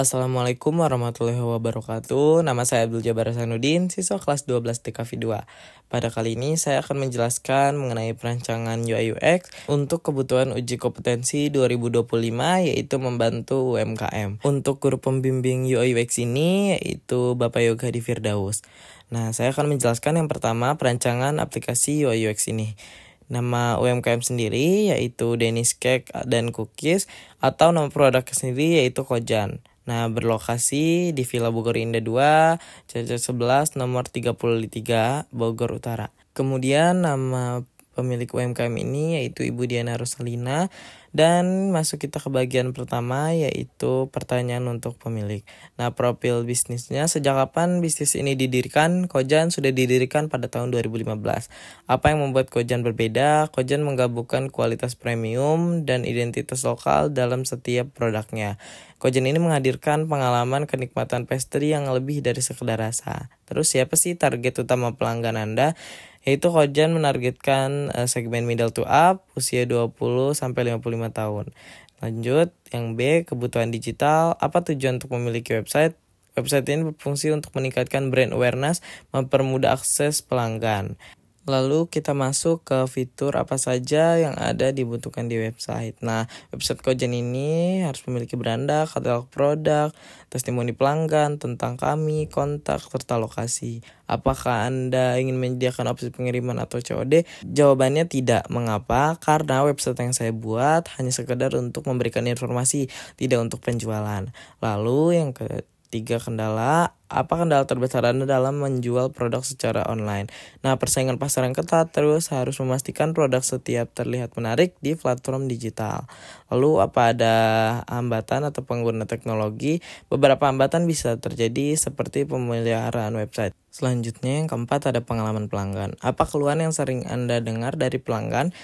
Assalamualaikum warahmatullahi wabarakatuh. Nama saya Abdul Jabar Hasanuddin, siswa kelas 12 TKV 2. Pada kali ini saya akan menjelaskan mengenai perancangan UI UX untuk kebutuhan uji kompetensi 2025, yaitu membantu UMKM. Untuk guru pembimbing UI UX ini yaitu Bapak Yoga di Firdaus. Nah, saya akan menjelaskan yang pertama perancangan aplikasi UI UX ini. Nama UMKM sendiri yaitu Dennis Cake dan Cookies, atau nama produknya sendiri yaitu Kojan. Nah, berlokasi di Villa Bogor Indah 2, CC 11, nomor 33, Bogor Utara. Kemudian nama pemilik UMKM ini yaitu Ibu Diana Rosalina. Dan masuk kita ke bagian pertama, yaitu pertanyaan untuk pemilik. Nah, profil bisnisnya, sejak kapan bisnis ini didirikan? Kojan sudah didirikan pada tahun 2015. Apa yang membuat Kojan berbeda? Kojan menggabungkan kualitas premium dan identitas lokal dalam setiap produknya. Kojan ini menghadirkan pengalaman kenikmatan pastry yang lebih dari sekedar rasa. Terus siapa sih target utama pelanggan Anda? Yaitu Kojan menargetkan segmen middle to up, usia 20-55 tahun. Lanjut, yang B, kebutuhan digital. Apa tujuan untuk memiliki website? Website ini berfungsi untuk meningkatkan brand awareness, mempermudah akses pelanggan. Lalu kita masuk ke fitur apa saja yang ada dibutuhkan di website. Nah, website Kojan ini harus memiliki beranda, katalog produk, testimoni pelanggan, tentang kami, kontak, serta lokasi. Apakah Anda ingin menyediakan opsi pengiriman atau COD? Jawabannya tidak. Mengapa? Karena website yang saya buat hanya sekedar untuk memberikan informasi, tidak untuk penjualan. Lalu yang ketiga, kendala. Apa kendala terbesar Anda dalam menjual produk secara online? Nah, persaingan pasar yang ketat, terus harus memastikan produk setiap terlihat menarik di platform digital. Lalu apa ada hambatan atau pengguna teknologi? Beberapa hambatan bisa terjadi seperti pemeliharaan website. Selanjutnya yang keempat, ada pengalaman pelanggan. Apa keluhan yang sering Anda dengar dari pelanggan?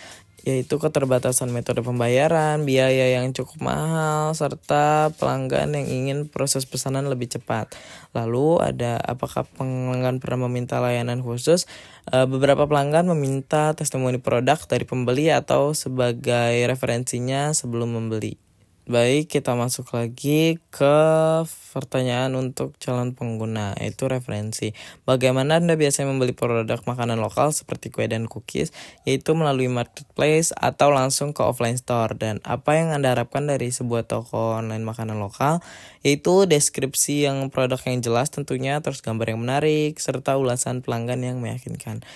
Yaitu keterbatasan metode pembayaran, biaya yang cukup mahal, serta pelanggan yang ingin proses pesanan lebih cepat. Lalu ada apakah pelanggan pernah meminta layanan khusus? Beberapa pelanggan meminta testimoni produk dari pembeli atau sebagai referensinya sebelum membeli. Baik, kita masuk lagi ke pertanyaan untuk calon pengguna, yaitu referensi. Bagaimana Anda biasanya membeli produk makanan lokal seperti kue dan cookies, yaitu melalui marketplace atau langsung ke offline store? Dan apa yang Anda harapkan dari sebuah toko online makanan lokal? Yaitu deskripsi yang produk yang jelas tentunya, terus gambar yang menarik, serta ulasan pelanggan yang meyakinkan.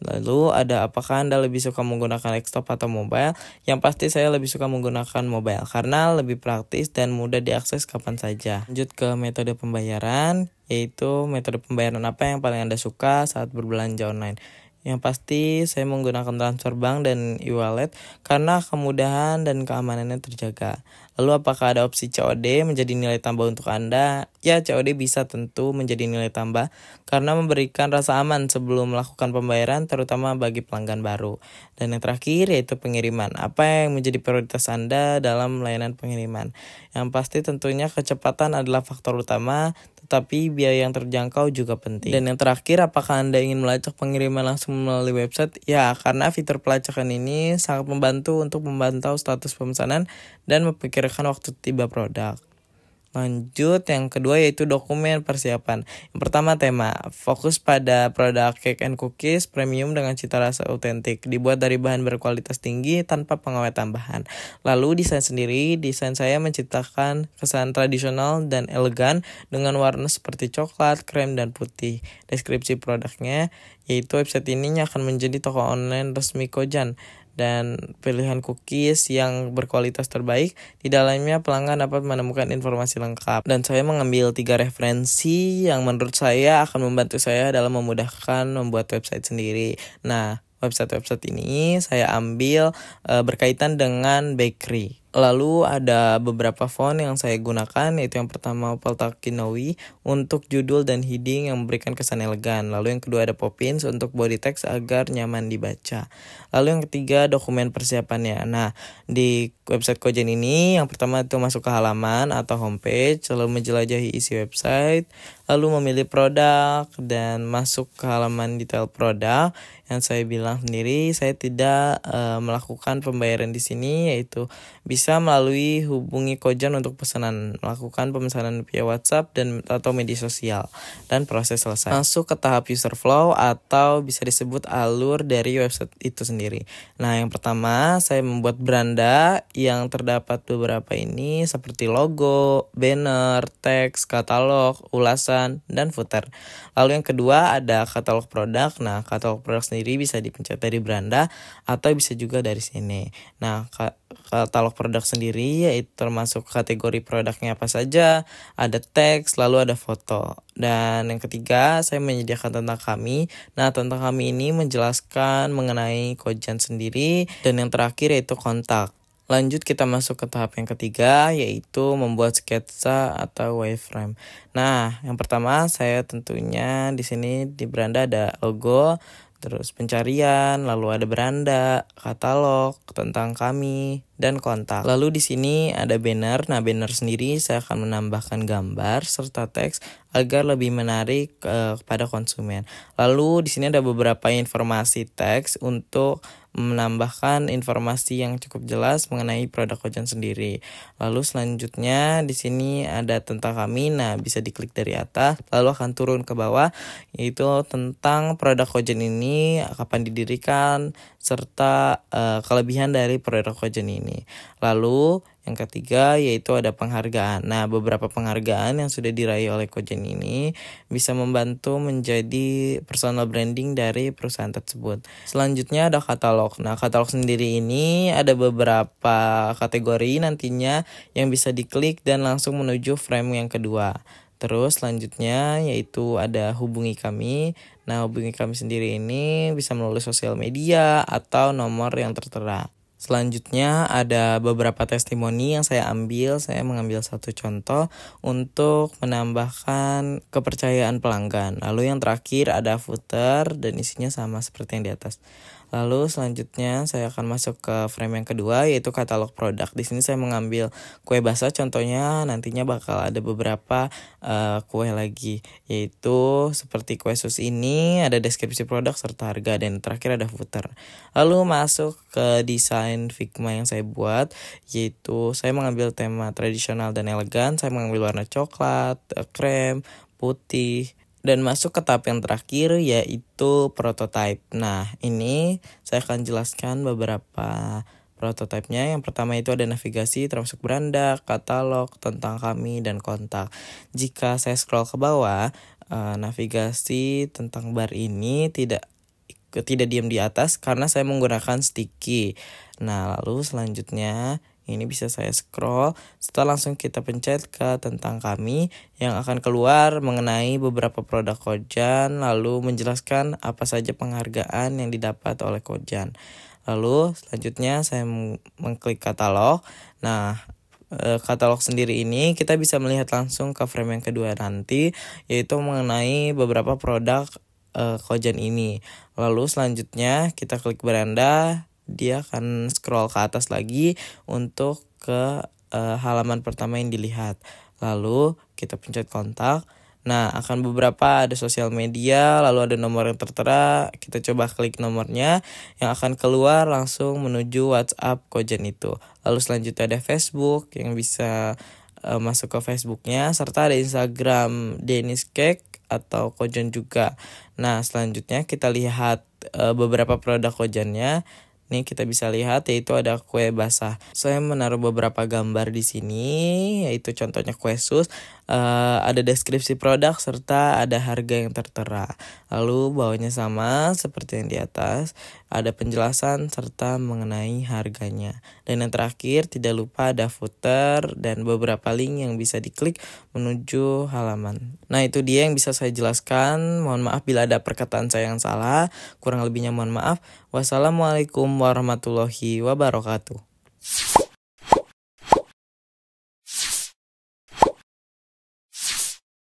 Lalu ada apakah Anda lebih suka menggunakan desktop atau mobile? Yang pasti saya lebih suka menggunakan mobile karena lebih praktis dan mudah diakses kapan saja. Lanjut ke metode pembayaran, yaitu metode pembayaran apa yang paling Anda suka saat berbelanja online? Yang pasti saya menggunakan transfer bank dan e-wallet karena kemudahan dan keamanannya terjaga. Lalu apakah ada opsi COD menjadi nilai tambah untuk Anda? Ya, COD bisa tentu menjadi nilai tambah karena memberikan rasa aman sebelum melakukan pembayaran, terutama bagi pelanggan baru. Dan yang terakhir yaitu pengiriman. Apa yang menjadi prioritas Anda dalam layanan pengiriman? Yang pasti tentunya kecepatan adalah faktor utama, tetapi biaya yang terjangkau juga penting. Dan yang terakhir, apakah Anda ingin melacak pengiriman langsung melalui website? Ya, karena fitur pelacakan ini sangat membantu untuk memantau status pemesanan dan memperkirakan waktu tiba produk. Lanjut, yang kedua yaitu dokumen persiapan. Yang pertama, tema. Fokus pada produk cake and cookies premium dengan cita rasa autentik, dibuat dari bahan berkualitas tinggi tanpa pengawet tambahan. Lalu desain sendiri, desain saya menciptakan kesan tradisional dan elegan dengan warna seperti coklat, krem, dan putih. Deskripsi produknya, yaitu website ini akan menjadi toko online resmi Kojan dan pilihan cookies yang berkualitas terbaik. Di dalamnya pelanggan dapat menemukan informasi lengkap. Dan saya mengambil 3 referensi yang menurut saya akan membantu saya dalam memudahkan membuat website sendiri. Nah, website-website ini saya ambil berkaitan dengan bakery. Lalu ada beberapa font yang saya gunakan, yaitu yang pertama Paltakinowi untuk judul dan heading yang memberikan kesan elegan. Lalu yang kedua ada Poppins untuk body text agar nyaman dibaca. Lalu yang ketiga dokumen persiapannya. Nah, di website Kojan ini yang pertama itu masuk ke halaman atau homepage, lalu menjelajahi isi website, lalu memilih produk dan masuk ke halaman detail produk. Yang saya bilang sendiri, saya tidak melakukan pembayaran di sini, yaitu bisa bisa melalui hubungi Kojan untuk pesanan, melakukan pemesanan via WhatsApp dan atau media sosial, dan proses selesai. Masuk ke tahap user flow atau bisa disebut alur dari website itu sendiri. Nah, yang pertama saya membuat beranda yang terdapat beberapa ini seperti logo, banner, teks, katalog, ulasan, dan footer. Lalu yang kedua ada katalog produk. Nah, katalog produk sendiri bisa dipencet dari beranda atau bisa juga dari sini. Nah, katalog produk sendiri yaitu termasuk kategori produknya apa saja, ada teks, lalu ada foto. Dan yang ketiga, saya menyediakan tentang kami. Nah, tentang kami ini menjelaskan mengenai Kojan sendiri. Dan yang terakhir yaitu kontak. Lanjut kita masuk ke tahap yang ketiga, yaitu membuat sketsa atau wireframe. Nah, yang pertama saya tentunya di sini di beranda ada logo, terus pencarian, lalu ada beranda, katalog, tentang kami, dan kontak. Lalu di sini ada banner. Nah, banner sendiri saya akan menambahkan gambar serta teks agar lebih menarik kepada konsumen. Lalu di sini ada beberapa informasi teks untuk menambahkan informasi yang cukup jelas mengenai produk Kojan sendiri. Lalu selanjutnya di sini ada tentang kami. Nah, bisa diklik dari atas lalu akan turun ke bawah, yaitu tentang produk Kojan ini, kapan didirikan, serta kelebihan dari produk Kojan ini. Lalu yang ketiga yaitu ada penghargaan. Nah, beberapa penghargaan yang sudah diraih oleh Kojan ini bisa membantu menjadi personal branding dari perusahaan tersebut. Selanjutnya ada katalog. Nah, katalog sendiri ini ada beberapa kategori nantinya yang bisa diklik dan langsung menuju frame yang kedua. Terus selanjutnya yaitu ada hubungi kami. Nah, hubungi kami sendiri ini bisa melalui sosial media atau nomor yang tertera. Selanjutnya ada beberapa testimoni yang saya ambil. Saya mengambil satu contoh untuk menambahkan kepercayaan pelanggan. Lalu yang terakhir ada footer dan isinya sama seperti yang di atas. Lalu selanjutnya saya akan masuk ke frame yang kedua yaitu katalog produk. Di sini saya mengambil kue basah contohnya, nantinya bakal ada beberapa kue lagi, yaitu seperti kue sus ini ada deskripsi produk serta harga, dan terakhir ada footer. Lalu masuk ke desain Figma yang saya buat, yaitu saya mengambil tema tradisional dan elegan. Saya mengambil warna coklat, krem, putih, dan masuk ke tahap yang terakhir yaitu prototype. Nah, ini saya akan jelaskan beberapa prototipenya. Yang pertama itu ada navigasi termasuk beranda, katalog, tentang kami, dan kontak. Jika saya scroll ke bawah, navigasi tentang bar ini tidak diam di atas karena saya menggunakan sticky. Nah, lalu selanjutnya ini bisa saya scroll, setelah langsung kita pencet ke tentang kami yang akan keluar mengenai beberapa produk Kojan, lalu menjelaskan apa saja penghargaan yang didapat oleh Kojan. Lalu selanjutnya saya mengklik katalog. Nah, katalog sendiri ini kita bisa melihat langsung ke frame yang kedua nanti, yaitu mengenai beberapa produk Kojan ini. Lalu selanjutnya kita klik beranda, dia akan scroll ke atas lagi untuk ke halaman pertama yang dilihat. Lalu kita pencet kontak. Nah, akan beberapa ada sosial media, lalu ada nomor yang tertera. Kita coba klik nomornya yang akan keluar langsung menuju WhatsApp Kojan itu. Lalu selanjutnya ada Facebook yang bisa masuk ke Facebooknya, serta ada Instagram Dennis Cake atau Kojan juga. Nah, selanjutnya kita lihat beberapa produk Kojannya. Nih kita bisa lihat yaitu ada kue basah. Saya menaruh beberapa gambar di sini, yaitu contohnya kue sus, ada deskripsi produk serta ada harga yang tertera. Lalu bawahnya sama seperti yang di atas, ada penjelasan serta mengenai harganya. Dan yang terakhir tidak lupa ada footer dan beberapa link yang bisa diklik menuju halaman. Nah, itu dia yang bisa saya jelaskan. Mohon maaf bila ada perkataan saya yang salah. Kurang lebihnya mohon maaf. Wassalamualaikum warahmatullahi wabarakatuh.